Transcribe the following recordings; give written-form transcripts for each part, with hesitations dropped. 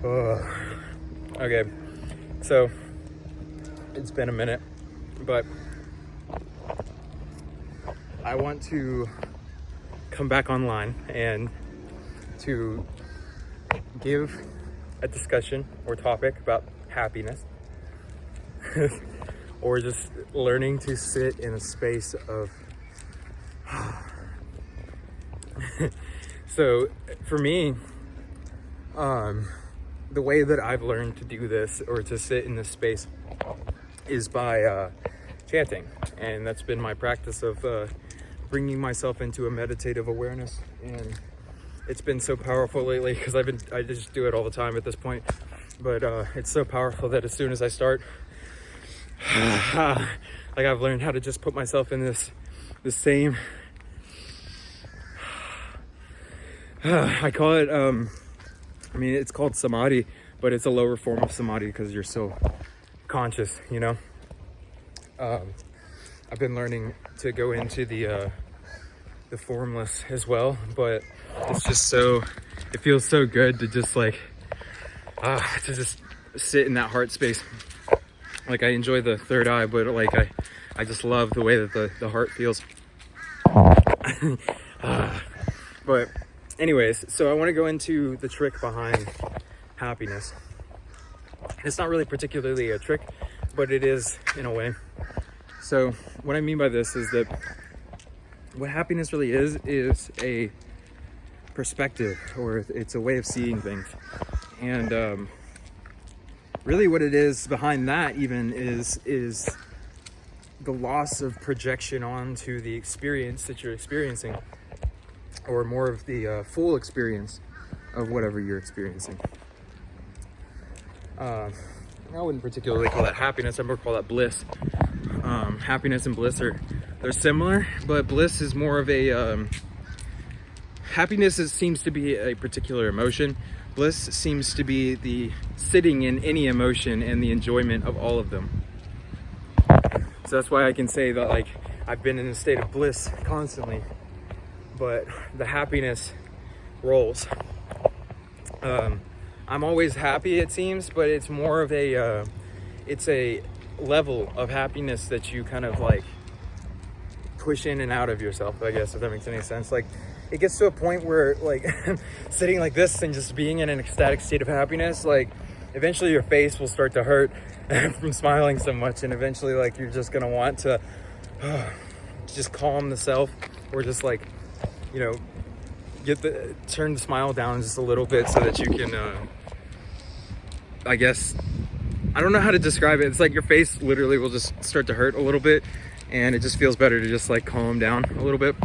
Okay, so it's been a minute, but I want to come back online and to give a discussion or topic about happiness or just learning to sit in a space of so for me, the way that I've learned to do this or to sit in this space is by chanting, and that's been my practice of bringing myself into a meditative awareness. And it's been so powerful lately because I just do it all the time at this point, but it's so powerful that as soon as I start like I've learned how to just put myself in the same I call it it's called samadhi, but it's a lower form of samadhi because you're so conscious, you know. I've been learning to go into the formless as well, but it's just it feels so good to just to just sit in that heart space. Like, I enjoy the third eye, but like I just love the way that the heart feels. But anyways, so I want to go into the trick behind happiness. It's not really particularly a trick, but it is in a way. So what I mean by this is that what happiness really is a perspective, or it's a way of seeing things. And really what it is behind that even is the loss of projection onto the experience that you're experiencing, or more of the full experience of whatever you're experiencing. I wouldn't particularly call that happiness, I'd more call that bliss. Happiness and bliss they're similar, but bliss is more of a happiness seems to be a particular emotion. Bliss seems to be the sitting in any emotion and the enjoyment of all of them. So that's why I can say that, like, I've been in a state of bliss constantly, but the happiness rolls. I'm always happy, it seems, but it's more of it's a level of happiness that you kind of like push in and out of yourself, I guess, if that makes any sense. Like, it gets to a point where, like, sitting like this and just being in an ecstatic state of happiness, like, eventually your face will start to hurt from smiling so much, and eventually, like, you're just gonna want to just calm the self, or just, like, you know, turn the smile down just a little bit so that you can I guess, I don't know how to describe it. It's like your face literally will just start to hurt a little bit, and it just feels better to just like calm down a little bit.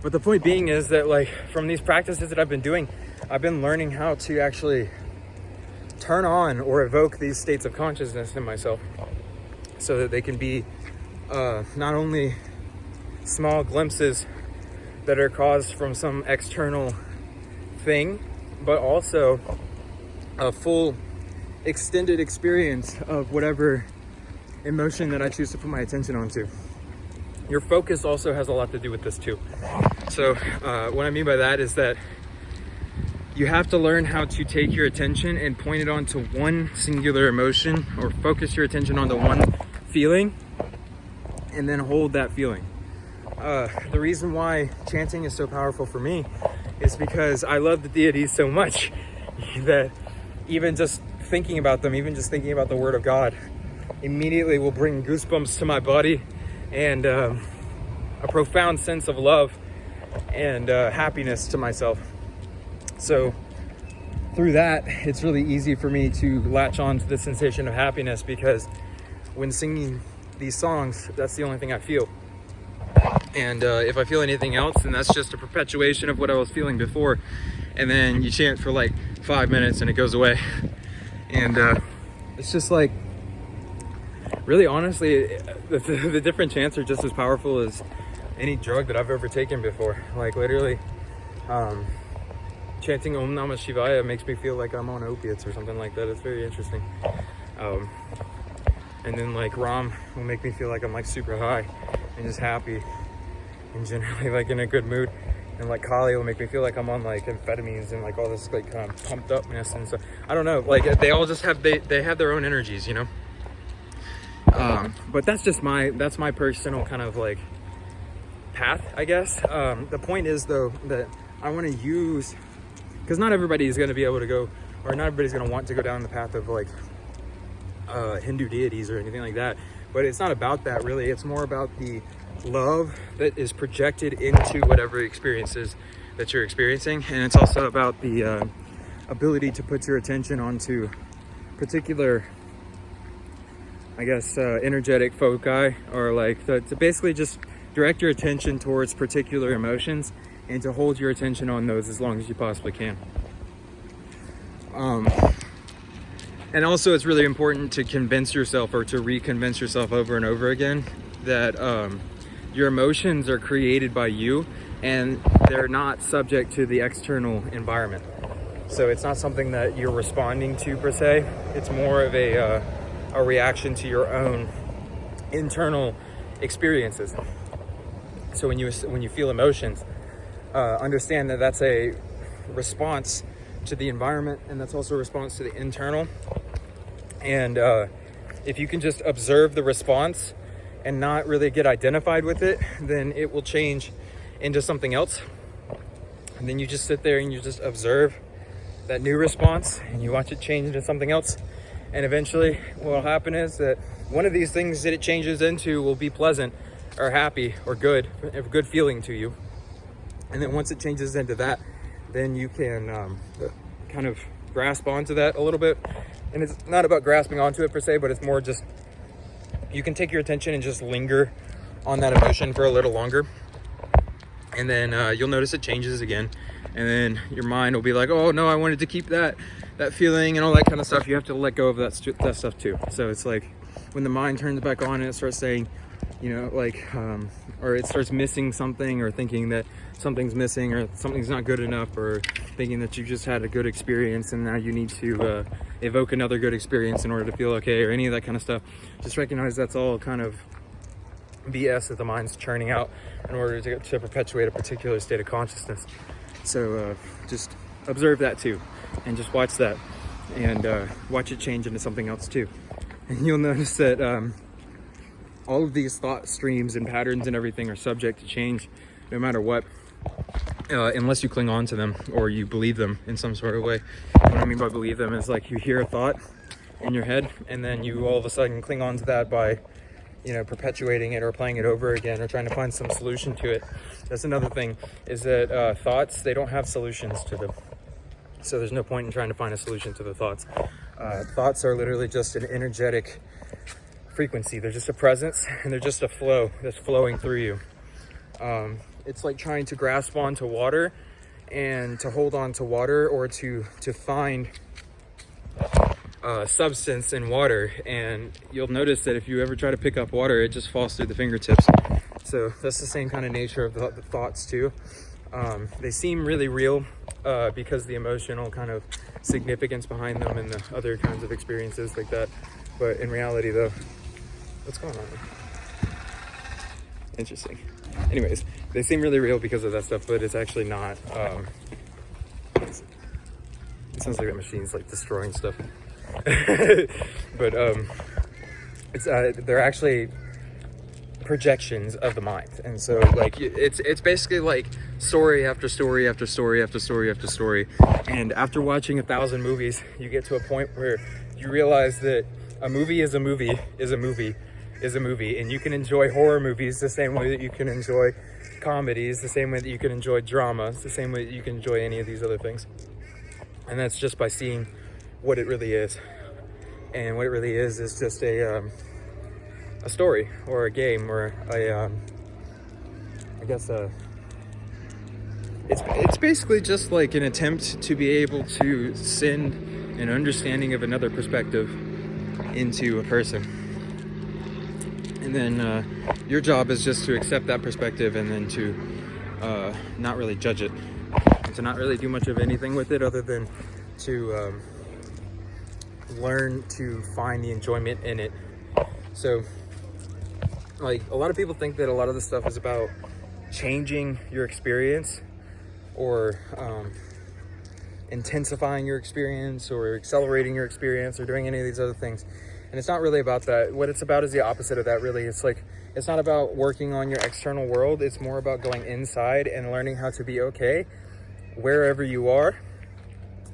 But the point being is that, like, from these practices that I've been doing, I've been learning how to actually turn on or evoke these states of consciousness in myself, so that they can be not only small glimpses that are caused from some external thing, but also a full extended experience of whatever emotion that I choose to put my attention onto. Your focus also has a lot to do with this too. So what I mean by that is that you have to learn how to take your attention and point it onto one singular emotion, or focus your attention onto one feeling and then hold that feeling. The reason why chanting is so powerful for me is because I love the deities so much that even just thinking about them, even just thinking about the word of God, immediately will bring goosebumps to my body, and a profound sense of love and happiness to myself. So through that, it's really easy for me to latch on to the sensation of happiness, because when singing these songs, that's the only thing I feel. And if I feel anything else, then that's just a perpetuation of what I was feeling before. And then you chant for like 5 minutes and it goes away. And it's just like, really, honestly, the different chants are just as powerful as any drug that I've ever taken before. Like, literally, chanting Om Namah Shivaya makes me feel like I'm on opiates or something like that. It's very interesting. And then, like, Ram will make me feel like I'm like super high and just happy and generally like in a good mood. and like Kali will make me feel like I'm on like amphetamines and like all this like kind of pumped upness. And so I don't know, like they all just have they have their own energies, you know. But that's my personal kind of like path, I guess. The point is though that I want to use, because not everybody is going to be able to go, or not everybody's going to want to go down the path of like Hindu deities or anything like that. But it's not about that really. It's more about the love that is projected into whatever experiences that you're experiencing, and it's also about the ability to put your attention onto particular, I guess, energetic foci, or like to basically just direct your attention towards particular emotions and to hold your attention on those as long as you possibly can. And also it's really important to convince yourself, or to reconvince yourself over and over again, that your emotions are created by you and they're not subject to the external environment. So it's not something that you're responding to per se. It's more of a reaction to your own internal experiences. So when you feel emotions, understand that that's a response to the environment, and that's also a response to the internal. And if you can just observe the response and not really get identified with it, then it will change into something else. And then you just sit there and you just observe that new response and you watch it change into something else. And eventually what will happen is that one of these things that it changes into will be pleasant or happy or good, a good feeling to you. And then once it changes into that, then you can kind of grasp onto that a little bit. And it's not about grasping onto it per se, but it's more just, you can take your attention and just linger on that emotion for a little longer. And then you'll notice it changes again. And then your mind will be like, oh no, I wanted to keep that feeling and all that kind of stuff. You have to let go of that stuff too. So it's like when the mind turns back on and it starts saying, you know, like, or it starts missing something, or thinking that something's missing, or something's not good enough, or thinking that you just had a good experience and now you need to evoke another good experience in order to feel okay, or any of that kind of stuff. Just recognize that's all kind of BS that the mind's churning out in order to perpetuate a particular state of consciousness. So just observe that too, and just watch that, and watch it change into something else too. And you'll notice that all of these thought streams and patterns and everything are subject to change no matter what, unless you cling on to them or you believe them in some sort of way. What I mean by believe them is like you hear a thought in your head and then you all of a sudden cling on to that by, you know, perpetuating it or playing it over again or trying to find some solution to it. That's another thing, is that thoughts, they don't have solutions to them. So there's no point in trying to find a solution to the thoughts. Thoughts are literally just an energetic frequency. They're just a presence, and they're just a flow that's flowing through you. It's like trying to grasp onto water and to hold on to water, or to find substance in water. And you'll notice that if you ever try to pick up water, it just falls through the fingertips. So that's the same kind of nature of the thoughts too. They seem really real because the emotional kind of significance behind them and the other kinds of experiences like that. But in reality though, what's going on? Interesting. Anyways, they seem really real because of that stuff, but it's actually not. It sounds like that machine's like destroying stuff. But it's they're actually projections of the mind. And so like it's basically like story after story after story after story after story. And after watching 1,000 movies, you get to a point where you realize that a movie is a movie is a movie is a movie, and you can enjoy horror movies the same way that you can enjoy comedies, the same way that you can enjoy dramas, the same way that you can enjoy any of these other things. And that's just by seeing what it really is. And what it really is just a story or a game or it's basically just like an attempt to be able to send an understanding of another perspective into a person. And then your job is just to accept that perspective and then to not really judge it, and to not really do much of anything with it other than to learn to find the enjoyment in it. So like a lot of people think that a lot of this stuff is about changing your experience, or intensifying your experience or accelerating your experience or doing any of these other things. And it's not really about that. What it's about is the opposite of that, really. It's like, it's not about working on your external world. It's more about going inside and learning how to be okay wherever you are,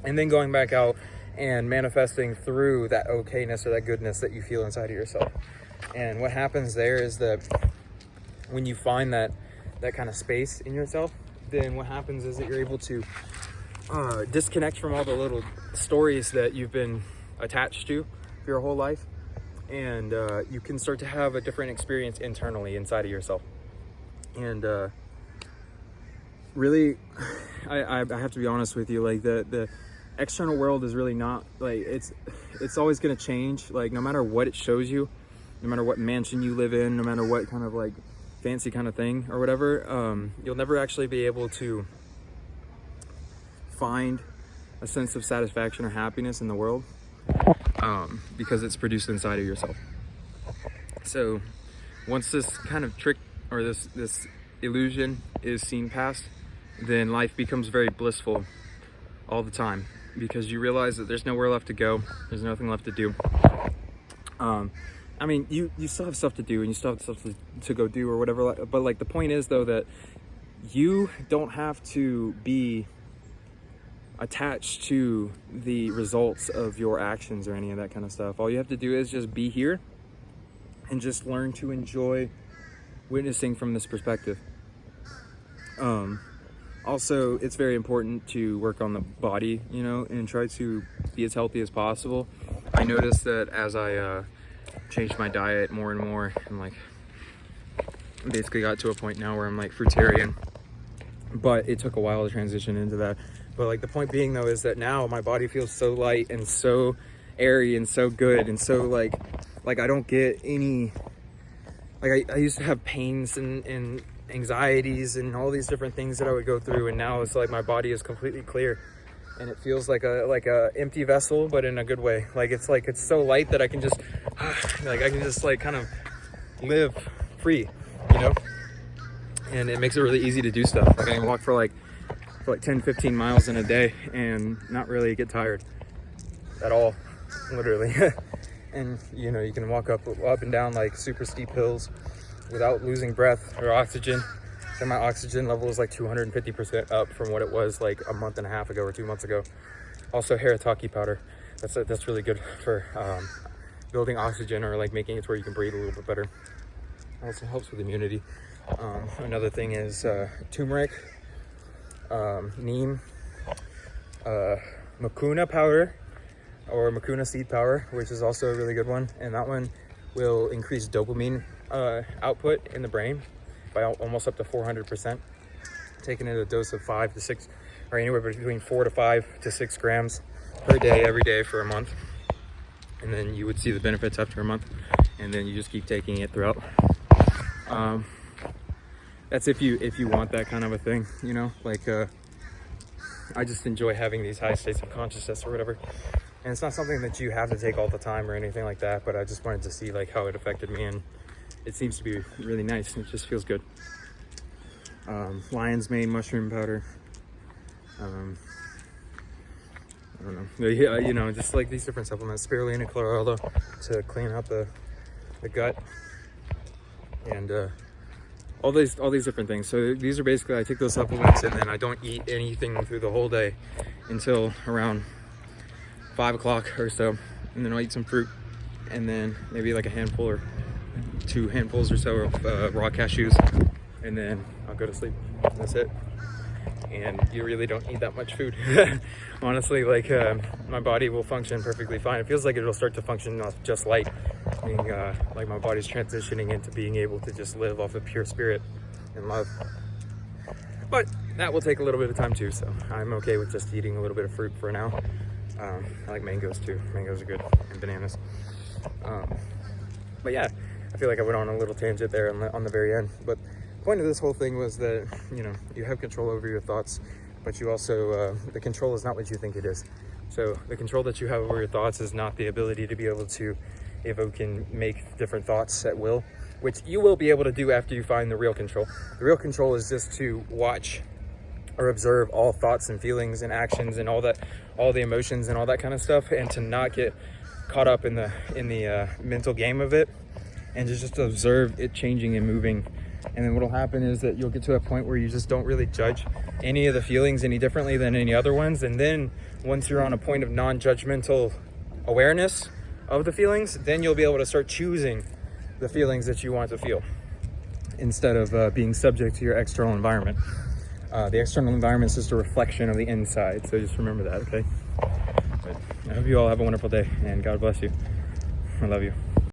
and then going back out and manifesting through that okayness or that goodness that you feel inside of yourself. And what happens there is that when you find that kind of space in yourself, then what happens is that you're able to disconnect from all the little stories that you've been attached to your whole life, and you can start to have a different experience internally inside of yourself. And really, I have to be honest with you, like the external world is really not, like, it's always going to change. Like, no matter what it shows you, no matter what mansion you live in, no matter what kind of like fancy kind of thing or whatever, you'll never actually be able to find a sense of satisfaction or happiness in the world, because it's produced inside of yourself. So once this kind of trick or this illusion is seen past, then life becomes very blissful all the time, because you realize that there's nowhere left to go, there's nothing left to do. I mean, you still have stuff to do and you still have stuff to go do or whatever, but like the point is though that you don't have to be attached to the results of your actions or any of that kind of stuff. All you have to do is just be here and just learn to enjoy witnessing from this perspective. Also, it's very important to work on the body, you know, and try to be as healthy as possible. I noticed that as I changed my diet more and more, and like basically got to a point now where I'm like fruitarian, but it took a while to transition into that. But like the point being though is that now my body feels so light and so airy and so good, and so like I don't get any, like I used to have pains and anxieties and all these different things that I would go through, and now it's like my body is completely clear and it feels like a empty vessel, but in a good way. Like it's so light that I can just like kind of live free, you know, and it makes it really easy to do stuff. Like I can walk for like 10-15 miles in a day and not really get tired at all, literally. And you know, you can walk up and down like super steep hills without losing breath or oxygen. And my oxygen level is like 250% up from what it was like a month and a half ago or 2 months ago. Also, Harataki powder, that's really good for building oxygen, or like making it to where you can breathe a little bit better. It also helps with immunity. Another thing is turmeric, neem, mucuna powder or mucuna seed powder, which is also a really good one, and that one will increase dopamine output in the brain by almost up to 400%. Taking it a dose of 5 to 6, or anywhere between 4 to 5 to 6 grams per day, every day for a month, and then you would see the benefits after a month, and then you just keep taking it throughout. That's if you want that kind of a thing, you know, like I just enjoy having these high states of consciousness or whatever, and it's not something that you have to take all the time or anything like that, but I just wanted to see like how it affected me, and it seems to be really nice, and it just feels good. Lion's mane mushroom powder, I don't know, yeah, you know, just like these different supplements, spirulina chlorella to clean out the gut, and all these different things. So these are basically, I take those supplements and then I don't eat anything through the whole day until around 5 o'clock or so, and then I'll eat some fruit, and then maybe like a handful or 2 handfuls or so of raw cashews, and then I'll go to sleep. That's it. And you really don't need that much food. Honestly, like my body will function perfectly fine. It feels like it'll start to function off just light, meaning like my body's transitioning into being able to just live off of pure spirit and love. But that will take a little bit of time too, so I'm okay with just eating a little bit of fruit for now. I like mangoes too. Mangoes are good, and bananas. But yeah, I feel like I went on a little tangent there on the very end. But the point of this whole thing was that, you know, you have control over your thoughts, but you also, the control is not what you think it is. So the control that you have over your thoughts is not the ability to be able to evoke and make different thoughts at will, which you will be able to do after you find the real control. The real control is just to watch or observe all thoughts and feelings and actions and all that, all the emotions and all that kind of stuff, and to not get caught up in the mental game of it, and to just observe it changing and moving. And then what'll happen is that you'll get to a point where you just don't really judge any of the feelings any differently than any other ones. And then once you're on a point of non-judgmental awareness of the feelings, then you'll be able to start choosing the feelings that you want to feel, instead of being subject to your external environment. The external environment is just a reflection of the inside, so just remember that, okay? But I hope you all have a wonderful day, and God bless you. I love you.